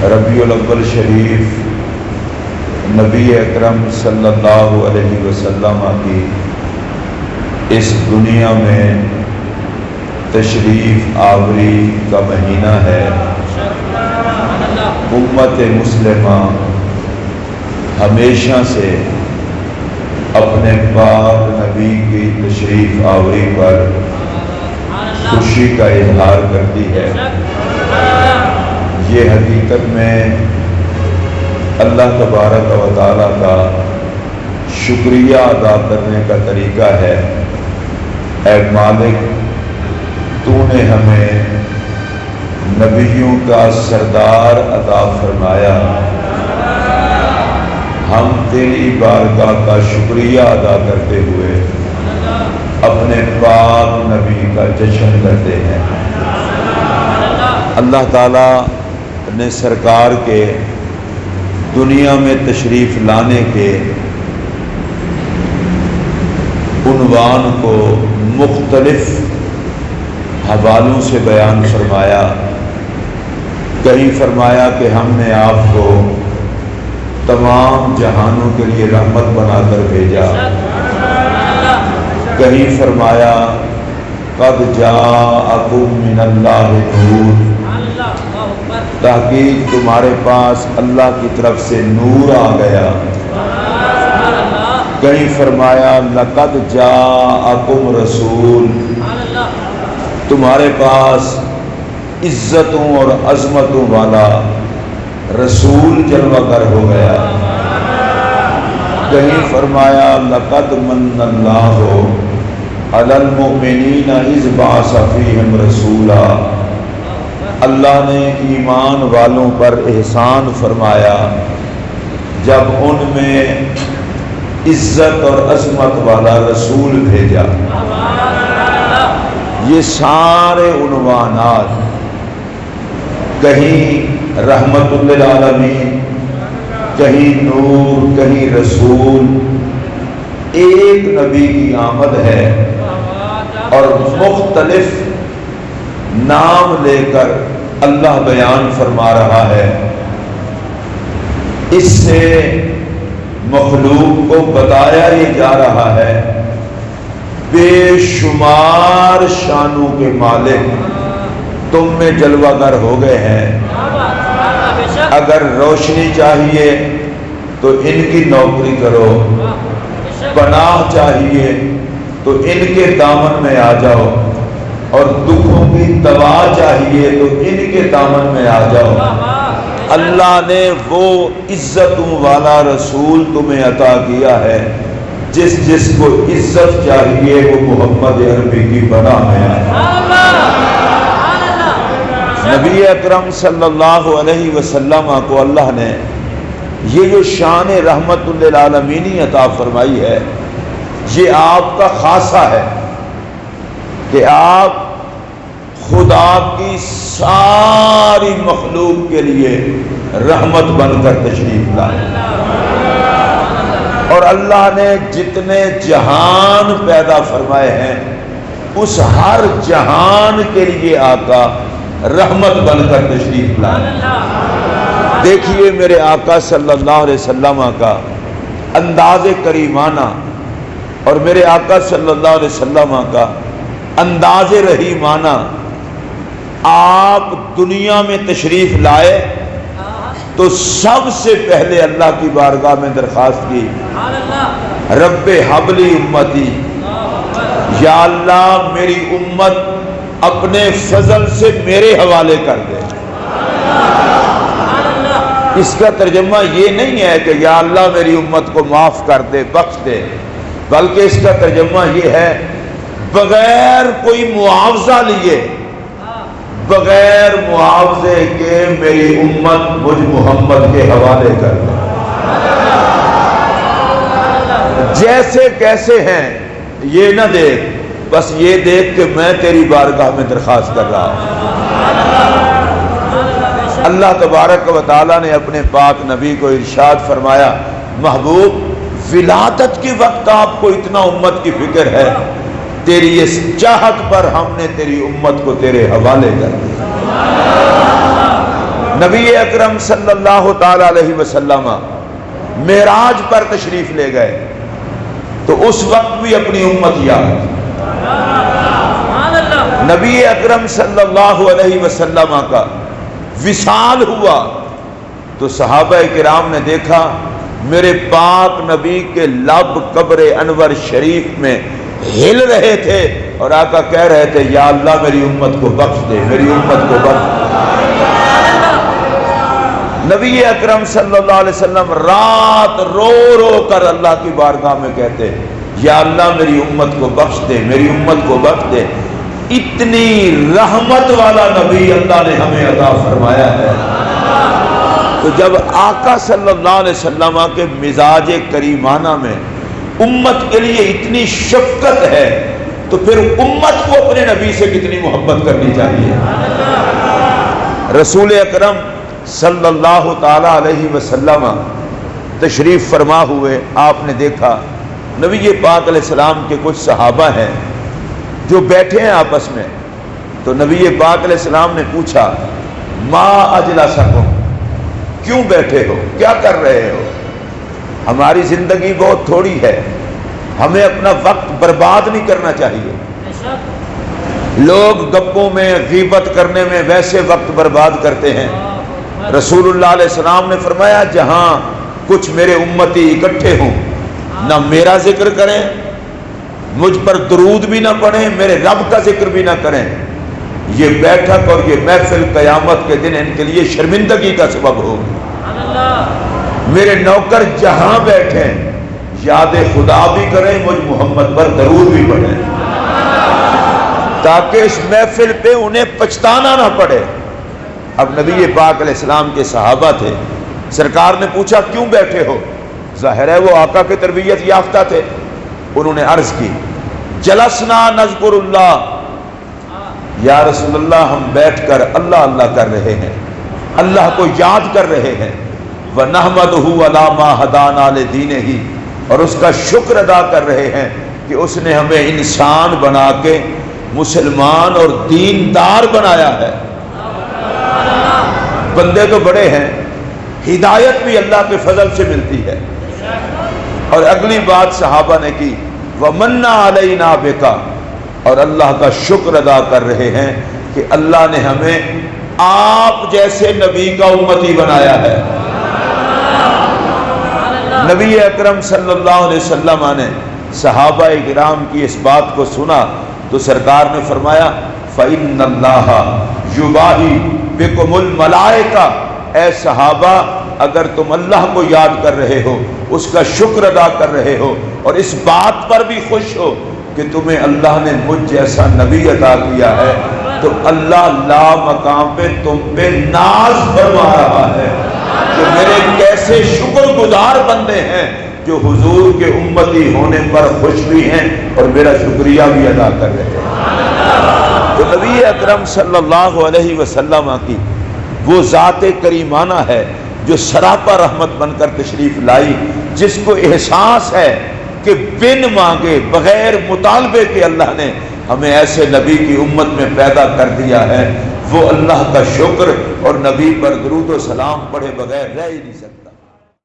ربیع الاول شریف نبی اکرم صلی اللہ علیہ وسلم کی اس دنیا میں تشریف آوری کا مہینہ ہے۔ امت مسلمہ ہمیشہ سے اپنے پاک نبی کی تشریف آوری پر خوشی کا اظہار کرتی ہے۔ یہ حقیقت میں اللہ تبارک و تعالیٰ کا شکریہ ادا کرنے کا طریقہ ہے۔ اے مالک، تو نے ہمیں نبیوں کا سردار عطا فرمایا، ہم تیری بارگاہ کا شکریہ ادا کرتے ہوئے اپنے پاک نبی کا جشن کرتے ہیں۔ اللہ تعالیٰ نے سرکار کے دنیا میں تشریف لانے کے عنوان کو مختلف حوالوں سے بیان فرمایا۔ کہیں فرمایا کہ ہم نے آپ کو تمام جہانوں کے لیے رحمت بنا کر بھیجا، کہیں فرمایا قد جاءکم من اللہ نور، تاکہ تمہارے پاس اللہ کی طرف سے نور آ گیا۔ کہیں فرمایا لقد جاءکم رسول، تمہارے پاس عزتوں اور عظمتوں والا رسول جلوہ گر ہو گیا۔ کہیں فرمایا لقد من اللہ علی المؤمنین اذ بعث فیہم رسولا، اللہ نے ایمان والوں پر احسان فرمایا جب ان میں عزت اور عظمت والا رسول بھیجا۔ یہ سارے عنوانات کہیں رحمت للعالمین، کہیں نور، کہیں رسول، ایک نبی کی آمد ہے اور مختلف نام لے کر اللہ بیان فرما رہا ہے۔ اس سے مخلوق کو بتایا یہ جا رہا ہے بے شمار شانوں کے مالک تم میں جلوہ گر ہو گئے ہیں۔ اگر روشنی چاہیے تو ان کی نوکری کرو، پناہ چاہیے تو ان کے دامن میں آ جاؤ، اور دکھوں کی دوا چاہیے تو ان کے دامن میں آ جاؤ۔ اللہ نے وہ عزتوں والا رسول تمہیں عطا کیا ہے، جس جس کو عزت چاہیے وہ محمد عربی کی پناہ میں آئے۔ نبی اکرم صلی اللہ علیہ وسلم کو اللہ نے یہ جو شان رحمت للعالمین عطا فرمائی ہے، یہ آپ کا خاصہ ہے کہ آپ خدا کی ساری مخلوق کے لیے رحمت بن کر تشریف لائے۔ اور اللہ نے جتنے جہان پیدا فرمائے ہیں اس ہر جہان کے لیے آقا رحمت بن کر تشریف لائے۔ دیکھیے میرے آقا صلی اللہ علیہ وسلم کا انداز کریمانہ اور میرے آقا صلی اللہ علیہ وسلم کا انداز رحیمانہ۔ آپ دنیا میں تشریف لائے تو سب سے پہلے اللہ کی بارگاہ میں درخواست کی، رب حبلی امتی، یا اللہ میری امت اپنے فضل سے میرے حوالے کر دے۔ اس کا ترجمہ یہ نہیں ہے کہ یا اللہ میری امت کو معاف کر دے، بخش دے، بلکہ اس کا ترجمہ یہ ہے بغیر کوئی معاوضہ لیے، بغیر معاوضے کے میری امت مجھ محمد کے حوالے کر دے۔ جیسے کیسے ہیں یہ نہ دیکھ، بس یہ دیکھ کہ میں تیری بارگاہ میں درخواست کر رہا ہوں۔ اللہ تبارک و تعالیٰ نے اپنے پاک نبی کو ارشاد فرمایا، محبوب ولادت کے وقت آپ کو اتنا امت کی فکر ہے، تیری اس چاہت پر ہم نے تیری امت کو تیرے حوالے کر دیا۔ نبی اکرم صلی اللہ تعالی علیہ وسلم معراج پر تشریف لے گئے تو اس وقت بھی اپنی امت یاد. نبی اکرم صلی اللہ علیہ وسلم کا وصال ہوا تو صحابہ کرام نے دیکھا میرے پاک نبی کے لب قبر انور شریف میں ہل رہے تھے اور آقا کہہ رہے تھے یا اللہ میری امت کو بخش دے، میری امت کو بخش دے. نبی اکرم صلی اللہ علیہ وسلم رات رو رو کر اللہ کی بارگاہ میں کہتے یا اللہ میری امت کو بخش دے، میری امت کو بخش دے. اتنی رحمت والا نبی اللہ نے ہمیں عطا فرمایا ہے. تو جب آقا صلی اللہ علیہ وسلم کے مزاج کریمانہ میں امت کے لیے اتنی شفقت ہے تو پھر امت کو اپنے نبی سے کتنی محبت کرنی چاہیے. رسول اکرم صلی اللہ تعالی علیہ وسلم تشریف فرما ہوئے آپ نے دیکھا نبی پاک علیہ السلام کے کچھ صحابہ ہیں جو بیٹھے ہیں آپس میں. تو نبی پاک علیہ السلام نے پوچھا ما اجلسکم، کیوں بیٹھے ہو، کیا کر رہے ہو؟ ہماری زندگی بہت تھوڑی ہے، ہمیں اپنا وقت برباد نہیں کرنا چاہیے. لوگ گپوں میں غیبت کرنے میں ویسے وقت برباد کرتے ہیں. رسول اللہ علیہ السلام نے فرمایا جہاں کچھ میرے امتی اکٹھے ہوں نہ میرا ذکر کریں، مجھ پر درود بھی نہ پڑھیں، میرے رب کا ذکر بھی نہ کریں، یہ بیٹھک اور یہ محفل قیامت کے دن ان کے لیے شرمندگی کا سبب ہوگی. میرے نوکر جہاں بیٹھیں یاد خدا بھی کریں، مجھ محمد پر درود بھی پڑھیں تاکہ اس محفل پہ انہیں پچھتانا نہ پڑے. اب نبی پاک علیہ السلام کے صحابہ تھے، سرکار نے پوچھا کیوں بیٹھے ہو؟ ظاہر ہے وہ آقا کی تربیت یافتہ تھے. انہوں نے عرض کی جلسنا نذکر اللہ، یا رسول اللہ ہم بیٹھ کر اللہ اللہ کر رہے ہیں، اللہ کو یاد کر رہے ہیں. وَنَحْمَدُهُ عَلَىٰ مَا هَدَانَا لِدِينِهِ، اور اس کا شکر ادا کر رہے ہیں کہ اس نے ہمیں انسان بنا کے مسلمان اور دیندار بنایا ہے. بندے تو بڑے ہیں، ہدایت بھی اللہ کے فضل سے ملتی ہے. اور اگلی بات صحابہ نے کی وَمَنَّ عَلَيْنَا بِكَ، اور اللہ کا شکر ادا کر رہے ہیں کہ اللہ نے ہمیں آپ جیسے نبی کا امتی بنایا ہے. نبی اکرم صلی اللہ علیہ وسلم نے صحابہ کرام کی اس بات کو سنا تو سرکار نے فرمایا فَإِنَّ اللَّهَ يُبَاهِي بِكُمُ الْمَلَائِكَةَ، اے صحابہ اگر تم اللہ کو یاد کر رہے ہو، اس کا شکر ادا کر رہے ہو اور اس بات پر بھی خوش ہو کہ تمہیں اللہ نے مجھ جیسا نبی عطا کیا ہے، تو اللہ لا مقام پہ تم پہ ناز فرما رہا ہے کہ میرے کیسے شکر گزار بندے ہیں جو حضور کے امتی ہونے پر خوش بھی ہیں اور میرا شکریہ بھی ادا کر رہے ہیں. تو نبی اکرم صلی اللہ علیہ وسلم کی وہ ذات کریمانہ ہے جو سراپا رحمت بن کر تشریف لائی، جس کو احساس ہے کہ بن مانگے بغیر مطالبے کے اللہ نے ہمیں ایسے نبی کی امت میں پیدا کر دیا ہے. وہ اللہ کا شکر اور نبی پر درود و سلام پڑھے بغیر رہ ہی نہیں سکتا.